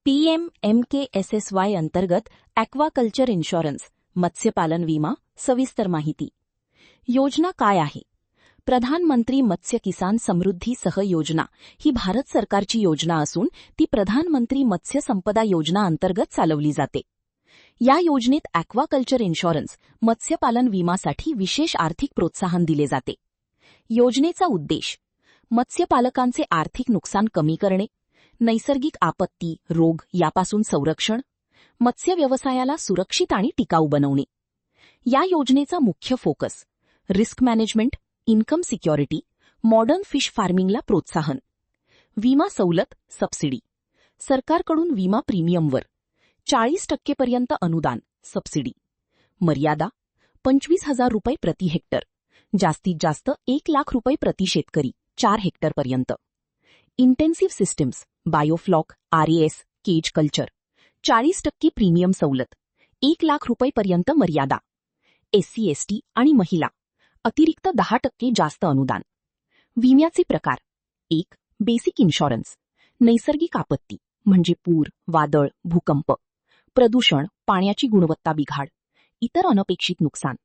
PMMKSSY अंतर्गत aquaculture insurance मत्स्यपालन विमा सविस्तर माहिती. योजना काय आहे? प्रधानमंत्री मत्स्य किसान समृद्धी सह योजना ही भारत सरकारची योजना असून ती प्रधानमंत्री मत्स्य संपदा योजना अंतर्गत चालवली जाते. या योजनेत ॲक्वाकल्चर इन्शुरन्स मत्स्यपालन विमासाठी विशेष आर्थिक प्रोत्साहन दिले जाते. योजनेचा उद्देश मत्स्यपालकांचे आर्थिक नुकसान कमी करणे, नैसर्गिक आपत्ती, रोग यापासून संरक्षण, मत्स्य व्यवसायाला सुरक्षित आणि टिकाऊ बनवणे. या योजनेचा मुख्य focus risk management, income security, modern fish फार्मिंगला प्रोत्साहन. विमा सवलत सबसिडी. सरकारकडून विमा प्रीमियमवर 40% पर्यंत अनुदान सबसिडी. मर्यादा 25,000 रुपये प्रति हेक्टर. जास्तीत जास्त 1 लाख रुपये प्रति शेतकरी 4 हेक्टरपर्यंत. Intensive systems, biofloc, RAS, cage culture 40% premium सवलत. 1 लाख रुपयेपर्यंत मर्यादा. SC, ST आणि महिला अतिरिक्त 10% जास्त अनुदान. विम्याचे प्रकार. 1. Basic insurance. नैसर्गिक आपत्ती म्हणजे पूर, वादळ, भूकंप, प्रदूषण, पाण्याची गुणवत्ता बिघाड, इतर अनपेक्षित नुकसान.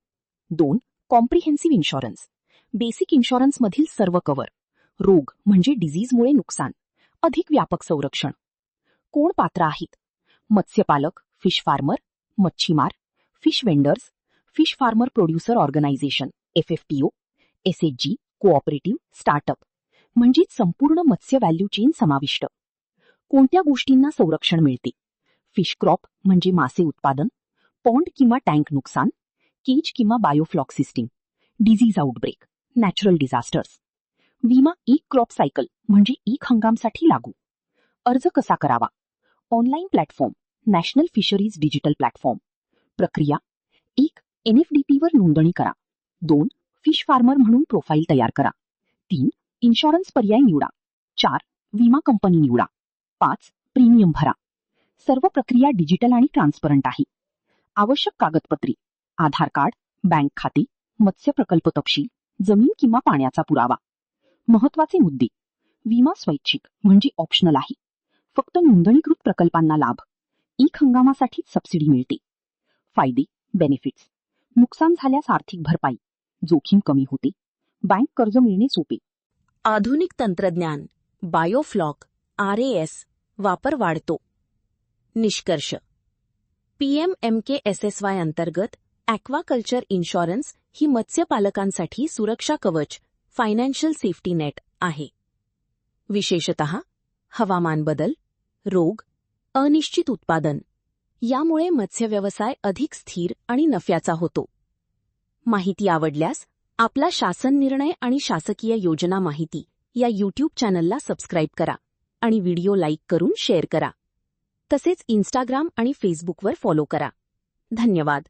2. Comprehensive insurance. बेसिक इन्शुरन्समधील सर्व कव्हर. रोग म्हणजे डिझीजमुळे नुकसान, अधिक व्यापक संरक्षण. कोण पात्र आहेत? मत्स्यपालक, फिश फार्मर, मच्छीमार, fish vendors, fish farmer producer organisation FFPO, SHG, cooperative, startup म्हणजे संपूर्ण मत्स्य व्हॅल्यू चेन समाविष्ट. कोणत्या गोष्टींना संरक्षण मिळते? फिश क्रॉप म्हणजे मासे उत्पादन, पॉन्ड किंवा टँक नुकसान, केज किंवा biofloc system, disease outbreak, natural disasters. विमा एक क्रॉप सायकल म्हणजे एक हंगामसाठी लागू. अर्ज कसा करावा? Online platform, national fisheries digital platform. प्रक्रिया. 1. NFDP वर नोंदणी करा. 2. फिश फार्मर म्हणून प्रोफाईल तयार करा. 3. इन्शुरन्स पर्याय निवडा. 4. विमा कंपनी निवडा. 5. प्रीमियम भरा. सर्व प्रक्रिया डिजिटल आणि ट्रान्सपरंट आहे. आवश्यक कागदपत्रे: आधार कार्ड, बँक खाते, मत्स्य प्रकल्प तपशील, जमीन किंवा पाण्याचा पुरावा. महत्वाचे मुद्दे: विमा स्वैच्छिक म्हणजे ऑप्शनल आहे. फक्त नोंदणीकृत प्रकल्पांना लाभ. 1 हंगामासाठीच सबसिडी मिळते. फायदे, बेनिफिट्स: नुकसान झाल्यास आर्थिक भरपाई, जोखीम कमी होते, बँक कर्ज मिळणे सोपे. आधुनिक तंत्रज्ञान, बायोफ्लॉक, RAS वापर वाढतो. निष्कर्ष. PMMKSSY अंतर्गत ॲक्वाकल्चर इन्शुरन्स ही मत्स्यपालकांसाठी सुरक्षा कवच, फायनान्शियल सेफ्टी नेट आहे. विशेषतः हवामान बदल, रोग, अनिश्चित उत्पादन यामुळे मत्स्यव्यवसाय अधिक स्थिर आणि नफ्याचा होतो. माहिती आवडल्यास आपला शासन निर्णय आणि शासकीय योजना माहिती या YouTube चॅनलला सबस्क्राईब करा आणि व्हिडिओ लाईक करून शेअर करा. तसेच Instagram आणि Facebookवर फॉलो करा. धन्यवाद.